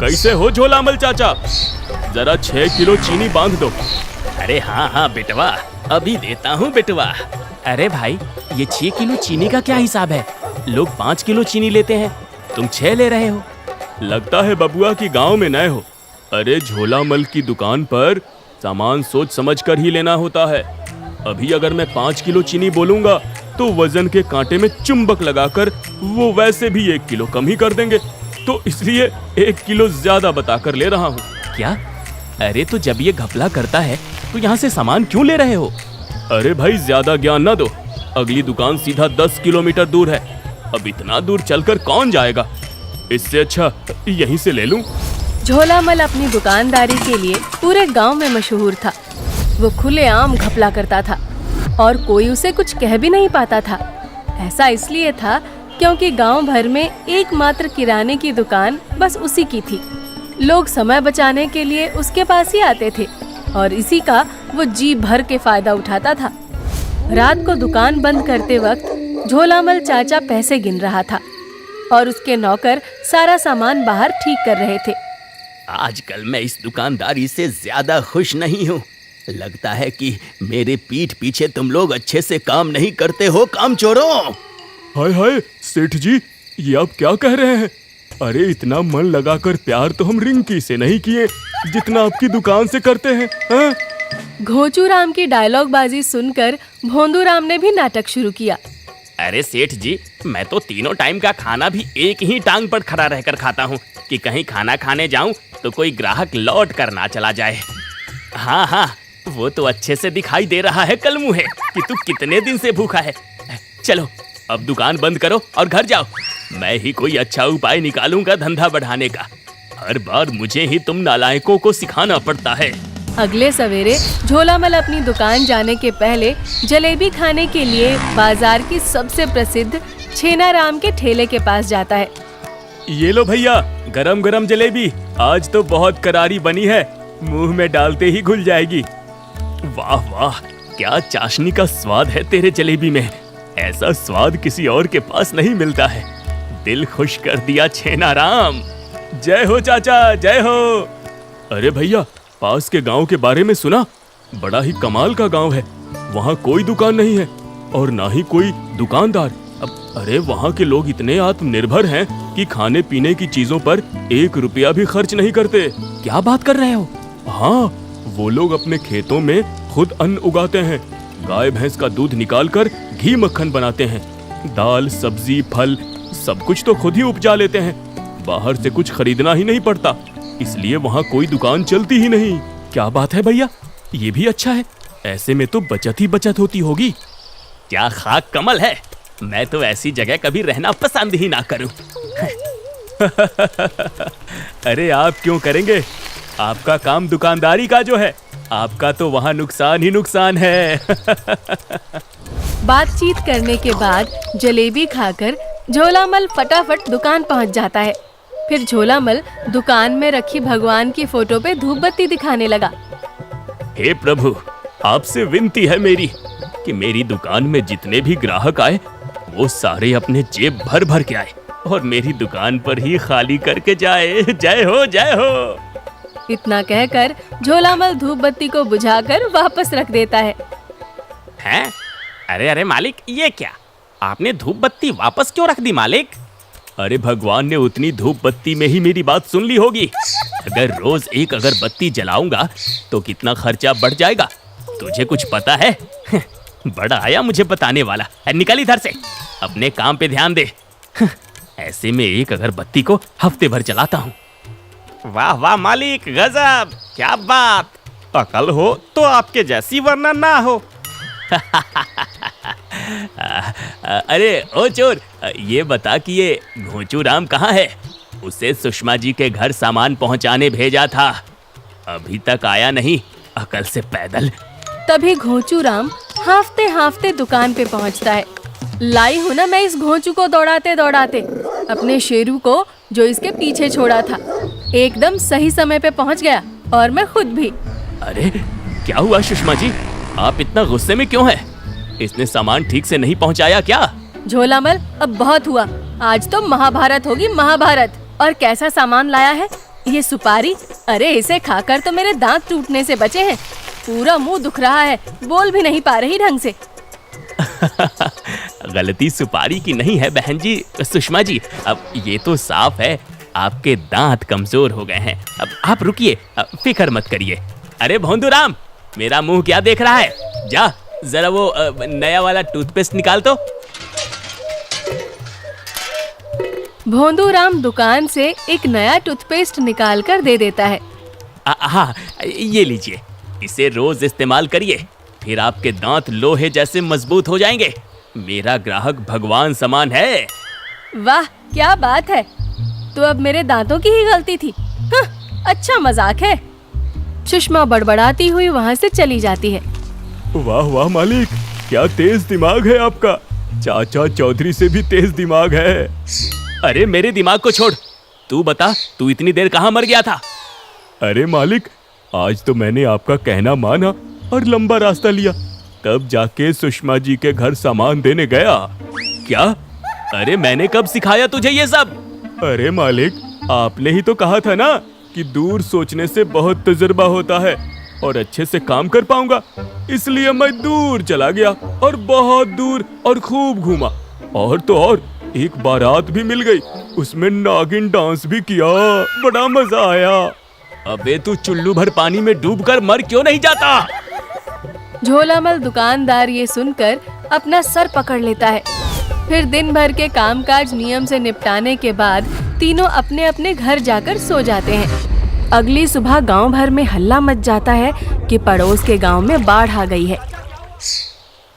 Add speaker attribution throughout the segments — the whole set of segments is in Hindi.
Speaker 1: कैसे हो झोलामल चाचा? जरा 6 किलो चीनी बांध दो।
Speaker 2: अरे हाँ हाँ बेटवा, अभी देता हूँ बेटवा।
Speaker 1: अरे भाई, ये 6 किलो चीनी का क्या हिसाब है? लोग 5 किलो चीनी लेते हैं, तुम 6 ले रहे हो। लगता है बबुआ कि गांव में नए हो। अरे झोलामल की दुकान पर सामान सोच समझ कर ही लेना होता है। अभी अगर मैं 5 किलो चीनी बोलूंगा तो वजन के कांटे में चुंबक लगाकर वो वैसे भी 1 किलो कम ही कर देंगे, तो इसलिए 1 किलो ज्यादा बताकर ले रहा हूँ। क्या? अरे तो जब ये घपला करता है तो यहाँ से सामान क्यों ले रहे हो? अरे भाई ज्यादा ज्ञान ना दो, अगली दुकान सीधा 10 किलोमीटर दूर है। अब इतना दूर चलकर कौन जाएगा? इससे अच्छा यहीं से ले लूं।
Speaker 3: झोलामल अपनी दुकानदारी के लिए पूरे गांव में मशहूर था। वो खुलेआम घपला करता था और कोई उसे कुछ कह भी नहीं पाता था। ऐसा इसलिए था क्योंकि गांव भर में एकमात्र किराने की दुकान बस उसी की थी। लोग समय बचाने के लिए उसके पास ही आते थे और इसी का वो जी भर के फायदा उठाता था। रात को दुकान बंद करते वक्त झोलामल चाचा पैसे गिन रहा था और उसके नौकर सारा सामान बाहर ठीक कर रहे थे।
Speaker 2: आजकल मैं इस दुकानदारी से ज्यादा खुश नहीं हूँ। लगता है कि मेरे पीठ पीछे तुम लोग अच्छे से काम नहीं करते हो, काम चोरों।
Speaker 1: हाय हाय सेठ जी, ये आप क्या कह रहे हैं? अरे इतना मन लगाकर प्यार तो हम रिंकी से नहीं किए जितना आपकी दुकान से करते हैं, हाँ?
Speaker 3: घोंचूराम की डायलॉग बाजी सुनकर भोंदूराम ने भी नाटक शुरू किया।
Speaker 2: अरे सेठ जी, मैं तो तीनों टाइम का खाना भी एक ही टांग पर खड़ा रहकर खाता हूँ कि कहीं खाना खाने जाऊं तो कोई ग्राहक लौट कर ना चला जाए। हाँ हाँ, वो तो अच्छे से दिखाई दे रहा है कल मुँहे कि तू कितने दिन से भूखा है। चलो अब दुकान बंद करो और घर जाओ। मैं ही कोई अच्छा उपाय निकालूंगा धंधा बढ़ाने का। हर बार मुझे ही तुम नालायकों को सिखाना पड़ता है।
Speaker 3: अगले सवेरे झोलामल अपनी दुकान जाने के पहले जलेबी खाने के लिए बाजार की सबसे प्रसिद्ध छेनाराम के ठेले के पास जाता है।
Speaker 1: ये लो भैया, गरम गरम जलेबी। आज तो बहुत करारी बनी है, मुंह में डालते ही घुल जाएगी। वाह वाह, क्या चाशनी का स्वाद है तेरे जलेबी में। ऐसा स्वाद किसी और के पास नहीं मिलता है। दिल खुश कर दिया छेनाराम। जय हो चाचा, जय हो। अरे भैया, पास के गांव के बारे में सुना? बड़ा ही कमाल का गांव है। वहाँ कोई दुकान नहीं है और ना ही कोई दुकानदार। अरे वहाँ के लोग इतने आत्मनिर्भर हैं कि खाने पीने की चीजों पर 1 रुपया भी खर्च नहीं करते। क्या बात कर रहे हो? हाँ, वो लोग अपने खेतों में खुद अन्न उगाते हैं। गाय भैंस का दूध निकालकर घी मक्खन बनाते हैं। दाल सब्जी फल सब कुछ तो खुद ही उपजा लेते हैं। बाहर से कुछ खरीदना ही नहीं पड़ता, इसलिए वहाँ कोई दुकान चलती ही नहीं। क्या बात है भैया, ये भी अच्छा है। ऐसे में तो बचत ही बचत होती होगी।
Speaker 2: क्या खाक कमल है, मैं तो ऐसी जगह कभी रहना पसंद ही ना करूं।
Speaker 1: अरे आप क्यों करेंगे? आपका काम दुकानदारी का जो है, आपका तो वहाँ नुकसान ही नुकसान है।
Speaker 3: बातचीत करने के बाद जलेबी खाकर झोलामल फटाफट दुकान पहुंच जाता है। फिर झोलामल दुकान में रखी भगवान की फोटो पे धूप बत्ती दिखाने लगा।
Speaker 1: हे प्रभु, आपसे विनती है मेरी कि मेरी दुकान में जितने भी ग्राहक आए वो सारे अपने जेब भर भर के आए और मेरी दुकान पर ही खाली करके जाए। जय हो, जय हो।
Speaker 3: इतना कहकर झोलामल धूप बत्ती को बुझाकर वापस रख देता है।
Speaker 2: हैं? अरे अरे मालिक, ये क्या? आपने धूप बत्ती वापस क्यों रख दी मालिक?
Speaker 1: अरे भगवान ने उतनी धूप बत्ती में ही मेरी बात सुन ली होगी। अगर रोज एक अगरबत्ती जलाऊंगा तो कितना खर्चा बढ़ जाएगा, तुझे कुछ पता है? बड़ा आया मुझे बताने वाला। निकल इधर से, अपने काम पे ध्यान दे। ऐसे में एक अगरबत्ती को हफ्ते भर चलाता हूँ।
Speaker 2: वाह वाह मालिक, गजब, क्या बात। अकल हो तो आपके जैसी वरना ना हो।
Speaker 1: अरे ओ चोर, ये बता कि ये घोंचूराम कहाँ है? उसे सुषमा जी के घर सामान पहुँचाने भेजा था, अभी तक आया नहीं। अकल से पैदल।
Speaker 3: तभी घोंचूराम हांफते हांफते दुकान पे पहुंचता है। लाई हूँ ना मैं इस घोंचू को दौड़ाते दौड़ाते, अपने शेरू को जो इसके पीछे छोड़ा था। एकदम सही समय पे पहुंच गया और मैं खुद भी।
Speaker 1: अरे क्या हुआ सुषमा जी, आप इतना गुस्से में क्यों हैं? इसने सामान ठीक से नहीं पहुंचाया क्या?
Speaker 3: झोलामल, अब बहुत हुआ। आज तो महाभारत होगी, महाभारत। और कैसा सामान लाया है, ये सुपारी, अरे इसे खाकर तो मेरे दांत टूटने से बचे हैं। पूरा मुंह दुख रहा है, बोल भी नहीं पा रही ढंग से।
Speaker 2: गलती सुपारी की नहीं है बहन जी, सुषमा जी। अब ये तो साफ है आपके दांत कमजोर हो गए हैं। अब आप रुकिए, फिक्र मत करिए। अरे भोंदूराम, मेरा मुंह क्या देख रहा है? जा जरा वो नया वाला टूथपेस्ट निकाल तो।
Speaker 3: भोंदूराम दुकान से एक नया टूथपेस्ट निकाल कर दे देता है।
Speaker 2: हाँ, ये लीजिए, इसे रोज इस्तेमाल करिए, फिर आपके दांत लोहे जैसे मजबूत हो जाएंगे। मेरा ग्राहक भगवान समान है।
Speaker 3: वाह क्या बात है, तो अब मेरे दांतों की ही गलती थी। अच्छा मजाक है। सुषमा बड़बड़ाती हुई वहाँ से चली जाती है।
Speaker 1: वाह वाह मालिक, क्या तेज दिमाग है आपका। चाचा चौधरी से भी तेज दिमाग है।
Speaker 2: अरे मेरे दिमाग को छोड़, तू बता, तू इतनी देर कहाँ मर गया था?
Speaker 1: अरे मालिक, आज तो मैंने आपका कहना माना और लंबा रास्ता लिया, तब जाके सुषमा जी के घर सामान देने गया।
Speaker 2: क्या? अरे मैंने कब सिखाया तुझे ये सब?
Speaker 1: अरे मालिक, आपने ही तो कहा था ना कि दूर सोचने से बहुत तजुर्बा होता है और अच्छे से काम कर पाऊंगा। इसलिए मैं दूर चला गया और बहुत दूर और खूब घूमा, और तो और एक बारात भी मिल गई, उसमें नागिन डांस भी किया, बड़ा मजा आया।
Speaker 2: अबे तू चुल्लू भर पानी में डूबकर मर क्यों नहीं जाता?
Speaker 3: झोलामल दुकानदार ये सुनकर अपना सर पकड़ लेता है। फिर दिन भर के कामकाज नियम से निपटाने के बाद तीनों अपने अपने घर जाकर सो जाते हैं। अगली सुबह गांव भर में हल्ला मच जाता है कि पड़ोस के गांव में बाढ़ आ गई है।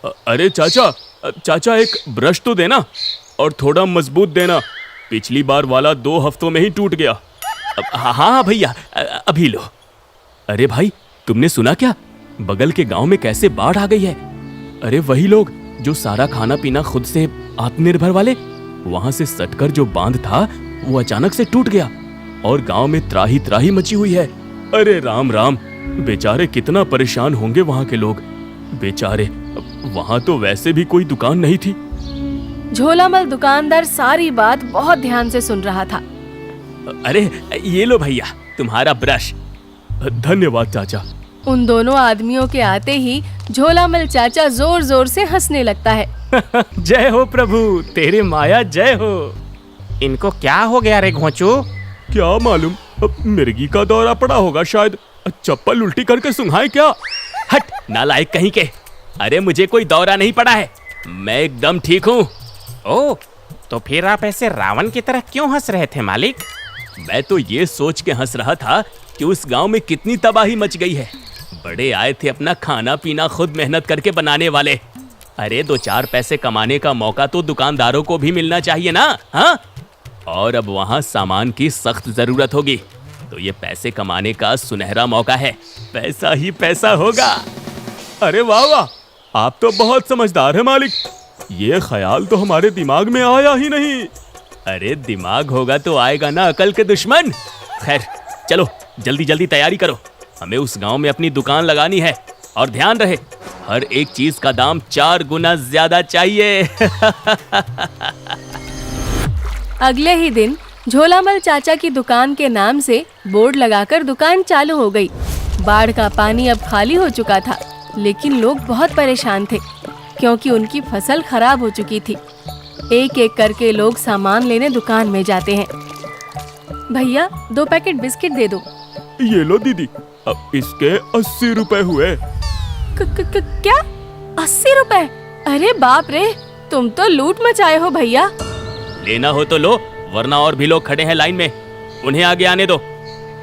Speaker 1: अरे चाचा एक ब्रश तो देना और थोड़ा मजबूत देना, पिछली बार वाला 2 हफ्तों में ही टूट गया।
Speaker 2: हाँ भैया, अभी लो।
Speaker 1: अरे भाई, तुमने सुना क्या? बगल के गांव में कैसे बाढ़ आ गई है। अरे वही लोग जो सारा खाना पीना खुद से आत्मनिर्भर वाले, वहां से सटकर जो बांध था वो अचानक से टूट गया और गांव में त्राही त्राही मची हुई है। अरे राम राम, बेचारे कितना परेशान होंगे वहां के लोग। बेचारे, वहां तो वैसे भी कोई दुकान नहीं थी।
Speaker 3: झोलामल दुकानदार सारी बात बहुत ध्यान से सुन रहा था।
Speaker 2: अरे ये लो भैया तुम्हारा ब्रश।
Speaker 1: धन्यवाद चाचा।
Speaker 3: उन दोनों आदमियों के आते ही झोलामल चाचा जोर जोर से हंसने लगता है।
Speaker 2: जय हो प्रभु, तेरे माया जय हो। इनको क्या हो गया रे घोंचू?
Speaker 1: क्या मालूम, मिर्गी का दौरा पड़ा होगा शायद। चप्पल उल्टी करके सुंघाए क्या?
Speaker 2: हट नालायक कहीं के। अरे मुझे कोई दौरा नहीं पड़ा है, मैं एकदम ठीक हूँ। ओह, तो फिर आप ऐसे रावण की तरह क्यों हंस रहे थे मालिक? मैं तो ये सोच के हंस रहा था कि उस गांव में कितनी तबाही मच गई है। बड़े आए थे अपना खाना पीना खुद मेहनत करके बनाने वाले। अरे 2-4 पैसे कमाने का मौका तो दुकानदारों को भी मिलना चाहिए ना। हाँ, और अब वहाँ सामान की सख्त जरूरत होगी, तो ये पैसे कमाने का सुनहरा मौका है। पैसा ही पैसा होगा।
Speaker 1: अरे वाह वाह, आप तो बहुत समझदार हैं मालिक। ये ख्याल तो हमारे दिमाग में आया ही नहीं।
Speaker 2: अरे दिमाग होगा तो आएगा ना अकल के दुश्मन। खैर चलो जल्दी जल्दी तैयारी करो, हमें उस गांव में अपनी दुकान लगानी है। और ध्यान रहे, हर एक चीज का दाम 4 गुना ज्यादा चाहिए।
Speaker 3: अगले ही दिन झोलामल चाचा की दुकान के नाम से बोर्ड लगाकर दुकान चालू हो गई। बाढ़ का पानी अब खाली हो चुका था, लेकिन लोग बहुत परेशान थे क्योंकि उनकी फसल खराब हो चुकी थी। एक एक करके लोग सामान लेने दुकान में जाते हैं। भैया 2 पैकेट बिस्किट दे दो।
Speaker 1: ये लो दीदी, अब इसके 80 रुपए हुए।
Speaker 3: क्या 80 रुपए? अरे बाप रे, तुम तो लूट मचाए हो भैया।
Speaker 2: लेना हो तो लो, वरना और भी लोग खड़े हैं लाइन में, उन्हें आगे आने दो।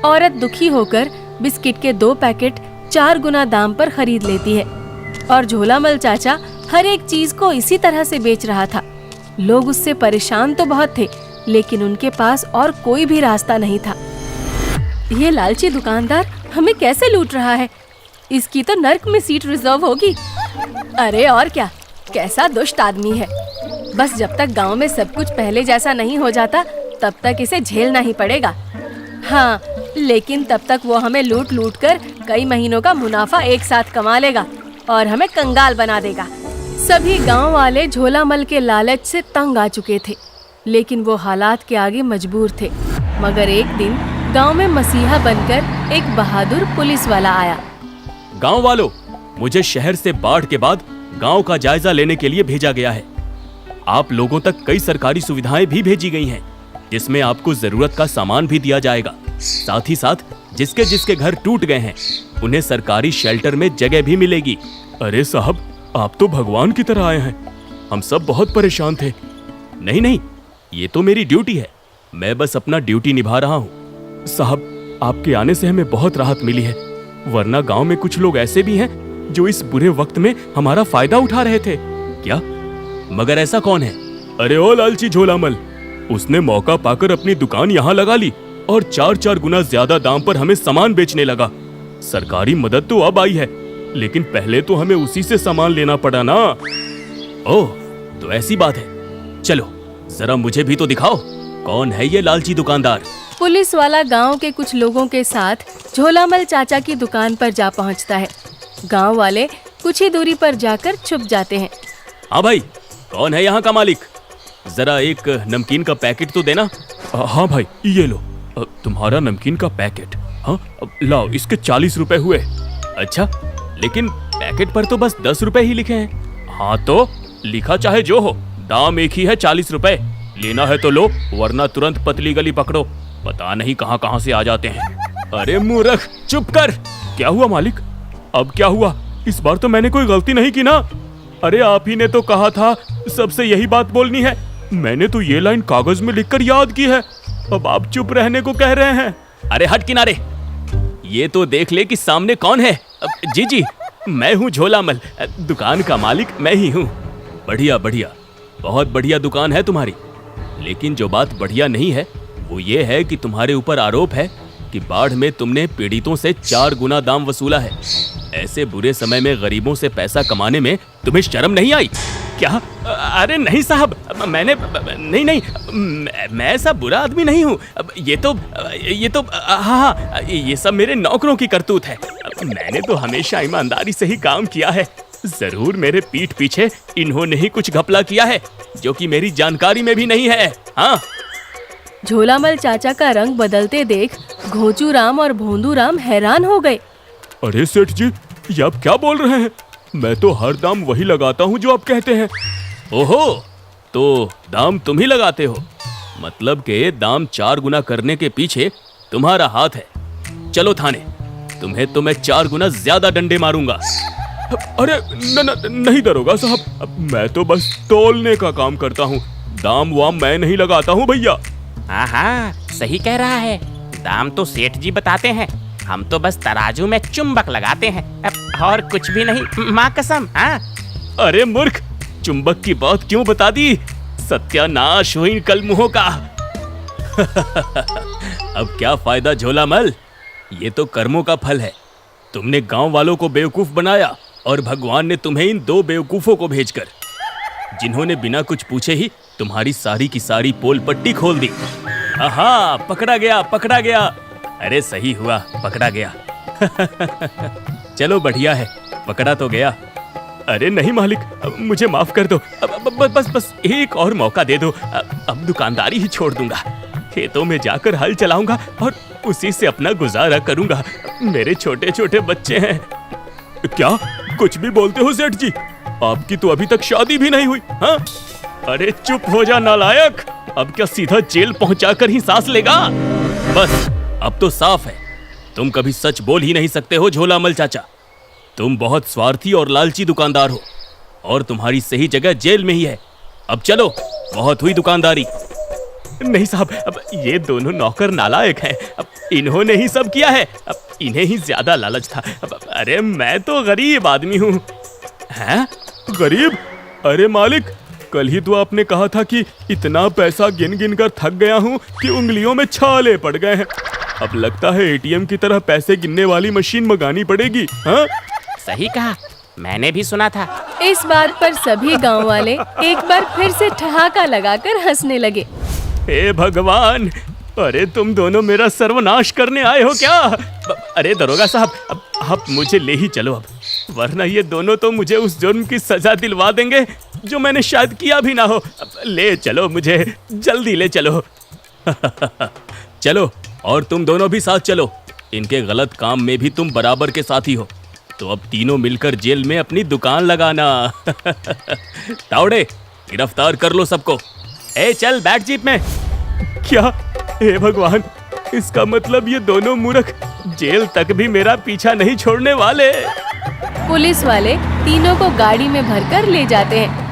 Speaker 3: औरत दुखी होकर बिस्किट के 2 पैकेट 4 गुना दाम पर खरीद लेती है और झोलामल चाचा हर एक चीज को इसी तरह से बेच रहा था। लोग उससे परेशान तो बहुत थे, लेकिन उनके पास और कोई भी रास्ता नहीं था। ये लालची दुकानदार हमें कैसे लूट रहा है? इसकी तो नर्क में सीट रिजर्व होगी। अरे और क्या, कैसा दुष्ट आदमी है। बस जब तक गांव में सब कुछ पहले जैसा नहीं हो जाता, तब तक इसे झेलना ही पड़ेगा। हाँ, लेकिन तब तक वो हमें लूट लूट कर कई महीनों का मुनाफा एक साथ कमा लेगा और हमें कंगाल बना देगा। सभी गांव वाले झोलामल के लालच से तंग आ चुके थे, लेकिन वो हालात के आगे मजबूर थे। मगर एक दिन गांव में मसीहा बनकर एक बहादुर पुलिस वाला आया।
Speaker 1: गांव वालों, मुझे शहर से बाढ़ के बाद गांव का जायजा लेने के लिए भेजा गया है। आप लोगों तक कई सरकारी सुविधाएं भी भेजी गई हैं, जिसमें आपको जरूरत का सामान भी दिया जाएगा। साथ ही साथ जिसके जिसके घर टूट गए हैं उन्हें सरकारी शेल्टर में जगह भी मिलेगी। अरे साहब, आप तो भगवान की तरह आए हैं। हम सब बहुत परेशान थे। नहीं नहीं, ये तो मेरी ड्यूटी है। मैं बस अपना ड्यूटी निभा रहा हूँ। साहब, आपके आने से हमें बहुत राहत मिली है, वरना गांव में कुछ लोग ऐसे भी हैं जो इस बुरे वक्त में हमारा फायदा उठा रहे थे। क्या? मगर ऐसा कौन है? अरे ओ लालची झोलामल, उसने मौका पाकर अपनी दुकान यहाँ लगा ली और 4-4 गुना ज्यादा दाम पर हमें सामान बेचने लगा। सरकारी मदद तो अब आई है, लेकिन पहले तो हमें उसी से सामान लेना पड़ा ना। ओह, तो ऐसी बात है। चलो जरा मुझे भी तो दिखाओ, कौन है ये लालची दुकानदार?
Speaker 3: पुलिस वाला गांव के कुछ लोगों के साथ झोलामल चाचा की दुकान पर जा पहुंचता है। गांव वाले कुछ ही दूरी पर जाकर छुप जाते हैं।
Speaker 1: हाँ भाई, कौन है यहाँ का मालिक? जरा एक नमकीन का पैकेट तो देना। हाँ भाई, ये लो तुम्हारा नमकीन का पैकेट। हाँ लाओ, इसके 40 रुपए हुए। अच्छा, लेकिन पैकेट पर तो बस 10 रुपए ही लिखे हैं। हाँ तो लिखा चाहे जो हो, दाम एक ही है, 40 रुपए। लेना है तो लो, वरना तुरंत पतली गली पकड़ो। पता नहीं कहाँ कहाँ से आ जाते हैं। अरे मूर्ख, चुप कर। क्या हुआ मालिक? अब क्या हुआ? इस बार तो मैंने कोई गलती नहीं की ना। अरे आप ही ने तो कहा था सबसे यही बात बोलनी है। मैंने तो ये लाइन कागज में लिखकर याद की है। अब आप चुप रहने को कह रहे हैं। अरे हट किनारे, ये तो देख ले कि सामने कौन है। जी जी, मैं हूँ झोलामल, दुकान का मालिक मैं ही हूँ। बढ़िया बढ़िया, बहुत बढ़िया दुकान है तुम्हारी। लेकिन जो बात बढ़िया नहीं है वो ये है कि तुम्हारे ऊपर आरोप है कि बाढ़ में तुमने पीड़ितों से 4 गुना दाम वसूला है। ऐसे बुरे समय में गरीबों से पैसा कमाने में तुम्हें शर्म नहीं आई क्या? अरे नहीं साहब, मैंने नहीं, मैं ऐसा बुरा आदमी नहीं हूँ। ये तो हाँ, ये सब मेरे नौकरों की करतूत है। मैंने तो हमेशा ईमानदारी से ही काम किया है। जरूर मेरे पीठ पीछे इन्होंने ही कुछ घपला किया है जो कि मेरी जानकारी में भी नहीं है। हाँ।
Speaker 3: झोलामल चाचा का रंग बदलते देख घोचूराम और भोंदूराम हैरान हो गए।
Speaker 1: अरे सेठ जी, ये आप क्या बोल रहे हैं? मैं तो हर दाम वही लगाता हूँ जो आप कहते हैं। ओहो, तो दाम तुम ही लगाते हो? मतलब के दाम 4 गुना करने के पीछे तुम्हारा हाथ है। चलो थाने, तुम्हें तो मैं 4 गुना ज्यादा डंडे मारूंगा। अरे नहीं दरोगा साहब, मैं तो बस तोलने का काम करता हूँ, दाम वाम मैं नहीं लगाता हूँ भैया।
Speaker 2: हाँ, सही कह रहा है। दाम तो सेठ जी बताते हैं, हम तो बस तराजू में चुंबक लगाते हैं, और कुछ भी नहीं, माँ कसम। हाँ।
Speaker 1: अरे मूर्ख, चुंबक की बात क्यों बता दी? सत्यानाश हो इन कलमुहों का। अब क्या फायदा झोलामल, ये तो कर्मों का फल है। तुमने गांव वालों को बेवकूफ बनाया और भगवान ने तुम्हें इन 2 बेवकूफों को भेजकर, जिन्होंने बिना कुछ पूछे ही तुम्हारी सारी की सारी पोल पट्टी खोल दी। आहा, पकड़ा गया, पकड़ा गया। अरे सही हुआ, पकड़ा गया। चलो बढ़िया है, पकड़ा तो गया। अरे नहीं मालिक, मुझे माफ कर दो। बस एक और मौका दे दो। अब दुकानदारी ही छोड़ दूंगा, खेतों में जाकर हल चलाऊंगा और उसी से अपना गुजारा करूंगा। मेरे छोटे छोटे बच्चे हैं। क्या कुछ भी बोलते हो सेठ जी? आपकी तो अभी तक शादी भी नहीं हुई। हाँ? अरे चुप हो जा नालायक, अब क्या सीधा जेल पहुंचाकर ही सांस लेगा? बस अब तो साफ है, तुम कभी सच बोल ही नहीं सकते हो झोलामल चाचा। तुम बहुत स्वार्थी और लालची दुकानदार हो और तुम्हारी सही जगह जेल में ही है। अब चलो, बहुत हुई दुकानदारी। नहीं साहब, अब ये दोनों नौकर नालायक हैं। अब इन्होंने ही सब किया है, अब इन्हें ही ज्यादा लालच था। अरे मैं तो गरीब आदमी हूँ। हैं? गरीब? अरे मालिक, कल ही तो आपने कहा था कि इतना पैसा गिन गिन कर थक गया हूँ कि उंगलियों में छाले पड़ गए हैं। अब लगता है एटीएम की तरह पैसे गिनने वाली मशीन मंगानी पड़ेगी। हाँ?
Speaker 2: सही कहा, मैंने भी सुना था।
Speaker 3: इस बात पर सभी गांव वाले एक बार फिर से ठहाका लगाकर हंसने लगे।
Speaker 1: हे भगवान, अरे तुम दोनों मेरा सर्वनाश करने आए हो क्या? अरे दरोगा साहब, अब आप मुझे ले ही चलो अब, वरना ये दोनों तो मुझे उस जुर्म की सजा दिलवा देंगे जो मैंने शायद किया भी ना हो। अब ले चलो मुझे, जल्दी ले चलो। चलो और तुम दोनों भी साथ चलो। इनके गलत काम में भी तुम बराबर के साथी हो, तो अब तीनों मिलकर जेल में अपनी दुकान लगाना। तावड़े, गिरफ्तार कर लो सबको।
Speaker 2: ए चल बैठ जीप में।
Speaker 1: क्या? हे भगवान, इसका मतलब ये दोनों मूर्ख जेल तक भी मेरा पीछा नहीं छोड़ने वाले।
Speaker 3: पुलिस वाले तीनों को गाड़ी में भरकर ले जाते हैं